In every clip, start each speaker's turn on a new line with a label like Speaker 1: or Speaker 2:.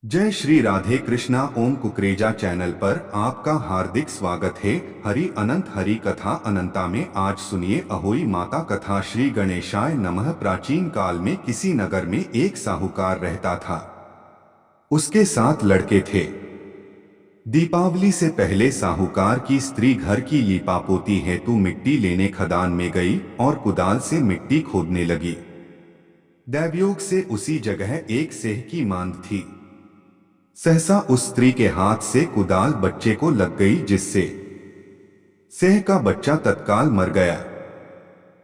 Speaker 1: जय श्री राधे कृष्णा। ओम कुकरेजा चैनल पर आपका हार्दिक स्वागत है। हरि अनंत हरि कथा अनंता में आज सुनिए अहोई माता कथा। श्री गणेशाय नमः। प्राचीन काल में किसी नगर में एक साहूकार रहता था। उसके 7 लड़के थे। दीपावली से पहले साहूकार की स्त्री घर की लीपापोती हेतु मिट्टी लेने खदान में गई और कुदाल से मिट्टी खोदने लगी। दैवयोग से उसी जगह एक सेह की मांद थी। सहसा उस स्त्री के हाथ से कुदाल बच्चे को लग गई, जिससे सेह का बच्चा तत्काल मर गया।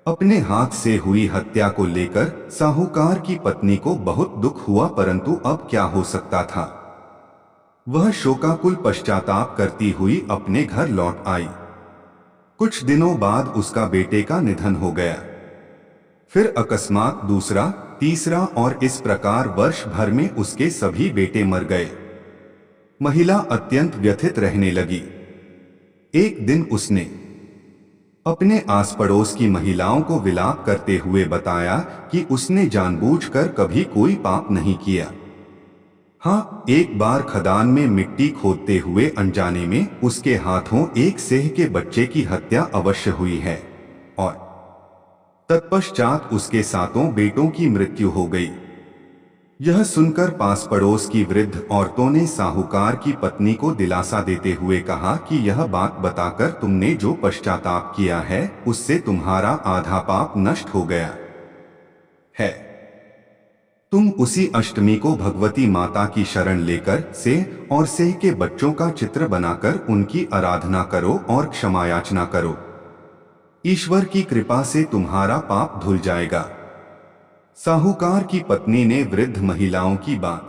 Speaker 1: अपने हाथ से हुई हत्या को लेकर साहूकार की पत्नी को बहुत दुख हुआ, परंतु अब क्या हो सकता था। वह शोकाकुल पश्चाताप करती हुई अपने घर लौट आई। कुछ दिनों बाद उसका बेटे का निधन हो गया। फिर अकस्मात दूसरा, तीसरा और इस प्रकार वर्ष भर में उसके सभी बेटे मर गए। महिला अत्यंत व्यथित रहने लगी। एक दिन उसने अपने आस पड़ोस की महिलाओं को विलाप करते हुए बताया कि उसने जानबूझकर कभी कोई पाप नहीं किया। हाँ, एक बार खदान में मिट्टी खोदते हुए अनजाने में उसके हाथों एक सेह के बच्चे की हत्या अवश्य हुई है और तत्पश्चात उसके 7 बेटों की मृत्यु हो गई। यह सुनकर पास पड़ोस की वृद्ध औरतों ने साहूकार की पत्नी को दिलासा देते हुए कहा कि यह बात बताकर तुमने जो पश्चाताप किया है उससे तुम्हारा आधा पाप नष्ट हो गया है। तुम उसी अष्टमी को भगवती माता की शरण लेकर सेह और सेह के बच्चों का चित्र बनाकर उनकी आराधना करो और क्षमा याचना करो। ईश्वर की कृपा से तुम्हारा पाप धुल जाएगा। साहूकार की पत्नी ने वृद्ध महिलाओं की बात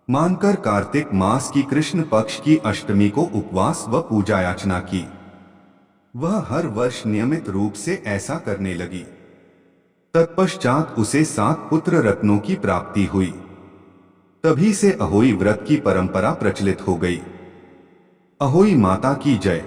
Speaker 1: मानकर कार्तिक मास की कृष्ण पक्ष की अष्टमी को उपवास व पूजा याचना की। वह हर वर्ष नियमित रूप से ऐसा करने लगी। तत्पश्चात उसे 7 पुत्र रत्नों की प्राप्ति हुई। तभी से अहोई व्रत की परंपरा प्रचलित हो गई। अहोई माता की जय।